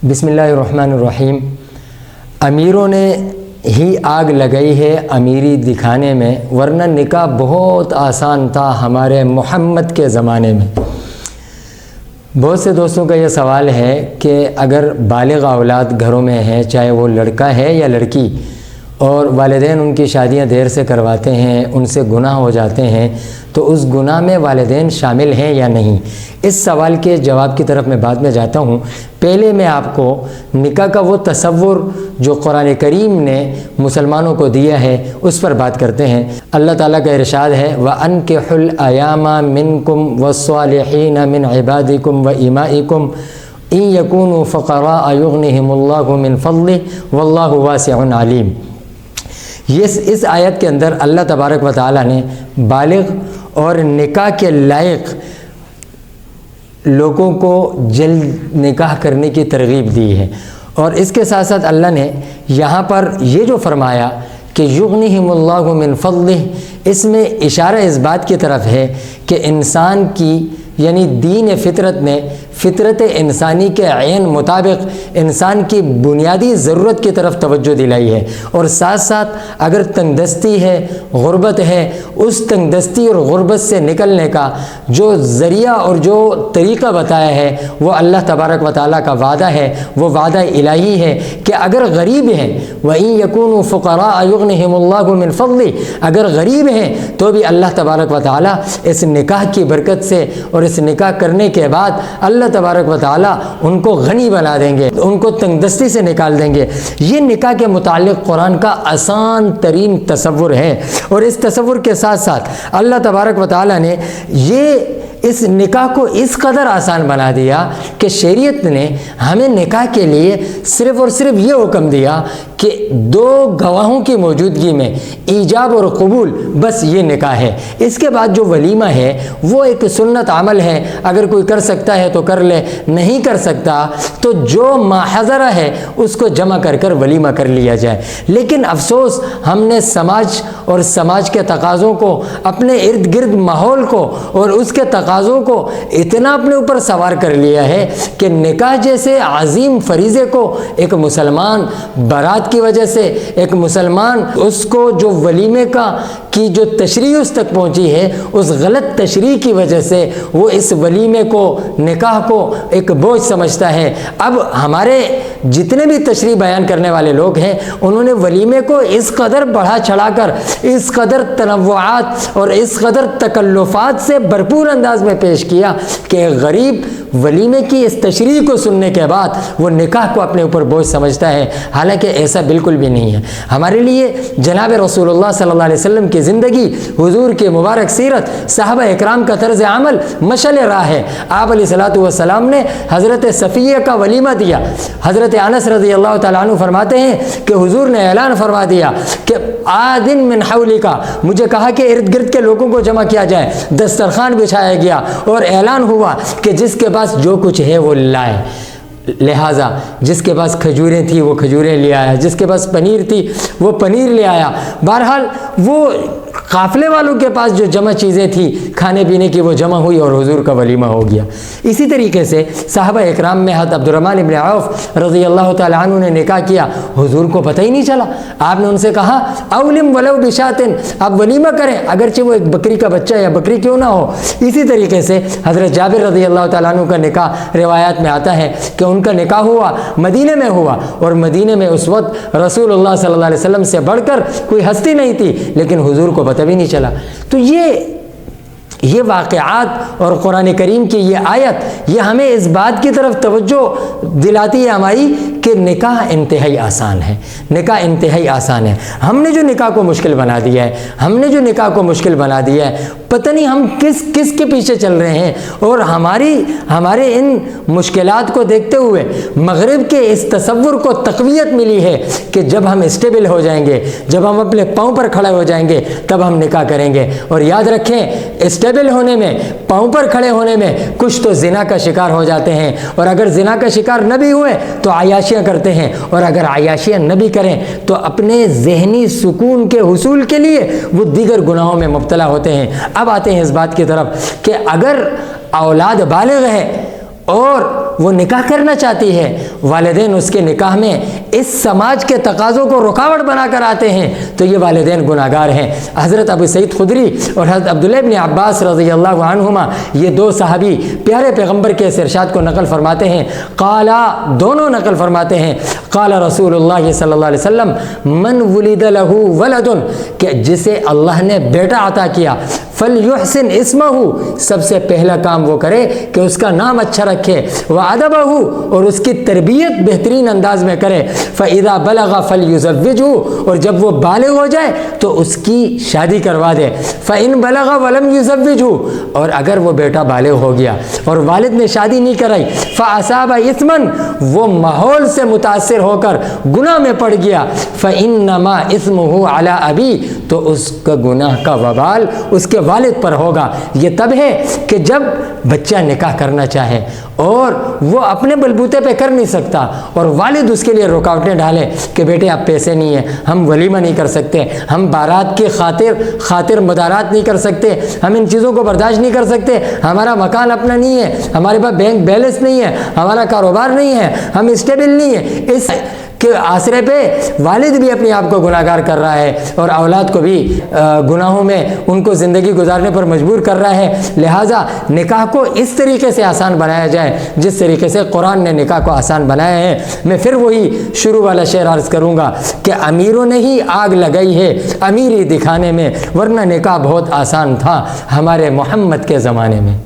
بسم اللہ الرحمن الرحیم۔ امیروں نے ہی آگ لگائی ہے امیری دکھانے میں، ورنہ نکاح بہت آسان تھا ہمارے محمد کے زمانے میں۔ بہت سے دوستوں کا یہ سوال ہے کہ اگر بالغ اولاد گھروں میں ہیں، چاہے وہ لڑکا ہے یا لڑکی، اور والدین ان کی شادیاں دیر سے کرواتے ہیں، ان سے گناہ ہو جاتے ہیں، تو اس گناہ میں والدین شامل ہیں یا نہیں؟ اس سوال کے جواب کی طرف میں بعد میں جاتا ہوں۔ پہلے میں آپ کو نکاح کا وہ تصور جو قرآن کریم نے مسلمانوں کو دیا ہے اس پر بات کرتے ہیں۔ اللہ تعالیٰ کا ارشاد ہے وَأَنكِحُوا الْأَيَامَ مِنكُمْ وَالصَّالِحِينَ مِنْ عِبَادِكُمْ وَإِمَائِكُمْ إِن يَكُونُوا فُقَرَاءَ يُغْنِهِمُ اللَّهُ مِنْ فَضْلِهِ وَاللَّهُ وَاسِعٌ عَلِيمٌ۔ اس آیت کے اندر اللہ تبارک و تعالیٰ نے بالغ اور نکاح کے لائق لوگوں کو جلد نکاح کرنے کی ترغیب دی ہے، اور اس کے ساتھ ساتھ اللہ نے یہاں پر یہ جو فرمایا کہ یغنیہم اللہ من فضلہ، اس میں اشارہ اس بات کی طرف ہے کہ انسان کی یعنی دین فطرت نے فطرت انسانی کے عین مطابق انسان کی بنیادی ضرورت کی طرف توجہ دلائی ہے، اور ساتھ ساتھ اگر تنگ دستی ہے، غربت ہے، اس تنگ دستی اور غربت سے نکلنے کا جو ذریعہ اور جو طریقہ بتایا ہے وہ اللہ تبارک و تعالیٰ کا وعدہ ہے، وہ وعدہ الہی ہے کہ اگر غریب ہیں وَإِن يَكُونُوا فُقَرَاءَ يُغْنِهِمُ اللَّهُ مِنْ فَضْلِهِ، اگر غریب ہیں تو بھی اللہ تبارک و تعالیٰ اس نکاح کی برکت سے اور اس نکاح کرنے کے بعد اللہ تبارک و تعالیٰ ان کو غنی بنا دیں گے، ان کو تنگ دستی سے نکال دیں گے۔ یہ نکاح کے متعلق قرآن کا آسان ترین تصور ہے، اور اس تصور کے ساتھ ساتھ اللہ تبارک و تعالیٰ نے اس نکاح کو اس قدر آسان بنا دیا کہ شریعت نے ہمیں نکاح کے لیے صرف اور صرف یہ حکم دیا کہ دو گواہوں کی موجودگی میں ایجاب اور قبول، بس یہ نکاح ہے۔ اس کے بعد جو ولیمہ ہے وہ ایک سنت عمل ہے، اگر کوئی کر سکتا ہے تو کر لے، نہیں کر سکتا تو جو ماحضرہ ہے اس کو جمع کر کر ولیمہ کر لیا جائے۔ لیکن افسوس ہم نے سماج اور سماج کے تقاضوں کو، اپنے ارد گرد ماحول کو اور اس کے تقاضوں کو اتنا اپنے اوپر سوار کر لیا ہے کہ نکاح جیسے عظیم فریضے کو ایک مسلمان برات کی وجہ سے، ایک مسلمان اس کو جو ولیمے کی جو تشریح اس تک پہنچی ہے، اس غلط تشریح کی وجہ سے وہ اس ولیمے کو، نکاح کو ایک بوجھ سمجھتا ہے۔ اب ہمارے جتنے بھی تشریح بیان کرنے والے لوگ ہیں انہوں نے ولیمے کو اس قدر بڑھا چڑھا کر، اس قدر تنوعات اور اس قدر تکلفات سے بھرپور انداز میں پیش کیا کہ غریب ولیمے کی اس تشریح کو سننے کے بعد وہ نکاح کو اپنے اوپر بوجھ سمجھتا ہے، حالانکہ ایسا بالکل بھی نہیں ہے۔ ہمارے لیے جناب رسول اللہ صلی اللہ علیہ وسلم کی زندگی، حضور کی مبارک سیرت، صحابہ اکرام کا طرز عمل مشعل راہ ہے۔ آپ علیہ الصلوۃ والسلام نے حضرت صفیہ کا ولیمہ دیا۔ حضرت انس رضی اللہ تعالیٰ عنہ فرماتے ہیں کہ حضور نے اعلان فرما دیا کہ آدن من حولک، مجھے کہا کہ ارد گرد کے لوگوں کو جمع کیا جائے، دسترخوان بچھایا گیا اور اعلان ہوا کہ جس کے پاس جو کچھ ہے وہ لائے۔ لہٰذا جس کے پاس کھجوریں تھیں وہ کھجوریں لے آیا، جس کے پاس پنیر تھی وہ پنیر لے آیا۔ بہرحال وہ قافلے والوں کے پاس جو جمع چیزیں تھیں کھانے پینے کی وہ جمع ہوئی اور حضور کا ولیمہ ہو گیا۔ اسی طریقے سے صحابہ اکرام میں حضرت عبدالرحمن ابن عوف رضی اللہ تعالیٰ عنہ نے نکاح کیا، حضور کو پتہ ہی نہیں چلا۔ آپ نے ان سے کہا اولم ولو بشاتن، آپ ولیمہ کریں اگرچہ وہ ایک بکری کا بچہ یا بکری کیوں نہ ہو۔ اسی طریقے سے حضرت جابر رضی اللہ تعالیٰ عنہ کا نکاح روایات میں آتا ہے کہ ان کا نکاح ہوا مدینے میں ہوا، اور مدینے میں اس وقت رسول اللہ صلی اللہ علیہ وسلم سے بڑھ کر کوئی ہستی نہیں تھی، لیکن حضور کو پتہ بھی نہیں چلا۔ تو یہ واقعات اور قرآن کریم کی یہ آیت یہ ہمیں اس بات کی طرف توجہ دلاتی ہے ہماری کہ نکاح انتہائی آسان ہے، نکاح انتہائی آسان ہے۔ ہم نے جو نکاح کو مشکل بنا دیا ہے، ہم نے جو نکاح کو مشکل بنا دیا ہے، پتہ نہیں ہم کس کے پیچھے چل رہے ہیں، اور ہمارے ان مشکلات کو دیکھتے ہوئے مغرب کے اس تصور کو تقویت ملی ہے کہ جب ہم اسٹیبل ہو جائیں گے، جب ہم اپنے پاؤں پر کھڑے ہو جائیں گے تب ہم نکاح کریں گے۔ اور یاد رکھیں اسٹیبل ہونے میں، پاؤں پر کھڑے ہونے میں کچھ تو زنا کا شکار ہو جاتے ہیں، اور اگر زنا کا شکار نہ بھی ہوئے تو عیاشیاں کرتے ہیں، اور اگر عیاشیاں نہ بھی کریں تو اپنے ذہنی سکون کے حصول کے لیے وہ دیگر گناہوں میں مبتلا ہوتے ہیں۔ اب آتے ہیں اس بات کی طرف کہ اگر اولاد بالغ ہے اور وہ نکاح کرنا چاہتی ہے، والدین اس کے نکاح میں اس سماج کے تقاضوں کو رکاوٹ بنا کر آتے ہیں، تو یہ والدین گناہ گار ہیں۔ حضرت ابو سعید خدری اور حضرت عبداللہ ابن عباس رضی اللہ عنہما، یہ دو صحابی پیارے پیغمبر کے اس ارشاد کو نقل فرماتے ہیں، قالا، دونوں نقل فرماتے ہیں، قال رسول اللہ صلی اللہ علیہ وسلم من ولد لہ ولد، کہ جسے اللہ نے بیٹا عطا کیا، فلیحسن اسمہ، سب سے پہلا کام وہ کرے کہ اس کا نام اچھا رکھے، وادبہ، اور اس کی تربیت بہترین انداز میں کرے، فاذا بلغ فلیزوجہ، اور جب وہ بالغ ہو جائے تو اس کی شادی کروا دے، فان بلغ ولم یزوجہ، اور اگر وہ بیٹا بالغ ہو گیا اور والد نے شادی نہیں کرائی، فاصاب اثما، وہ ماحول سے متاثر ہو کر گناہ میں پڑ گیا، فانما اثمہ علی ابی، تو اس کا گناہ کا وبال اس کے والد پر ہوگا۔ یہ تب ہے کہ جب بچہ نکاح کرنا چاہے اور وہ اپنے بلبوتے پہ کر نہیں سکتا، اور والد اس کے لیے رکاوٹیں ڈالے کہ بیٹے اب پیسے نہیں ہیں، ہم ولیمہ نہیں کر سکتے، ہم بارات کی خاطر مدارات نہیں کر سکتے، ہم ان چیزوں کو برداشت نہیں کر سکتے، ہمارا مکان اپنا نہیں ہے، ہمارے پاس بینک بیلنس نہیں ہے، ہمارا کاروبار نہیں ہے، ہم اسٹیبل نہیں ہیں، اس کے آسرے پہ والد بھی اپنے آپ کو گناہ گار کر رہا ہے اور اولاد کو بھی گناہوں میں ان کو زندگی گزارنے پر مجبور کر رہا ہے۔ لہٰذا نکاح کو اس طریقے سے آسان بنایا جائے جس طریقے سے قرآن نے نکاح کو آسان بنایا ہے۔ میں پھر وہی شروع والا شعر عرض کروں گا کہ امیروں نے ہی آگ لگائی ہے امیری دکھانے میں، ورنہ نکاح بہت آسان تھا ہمارے محمد کے زمانے میں۔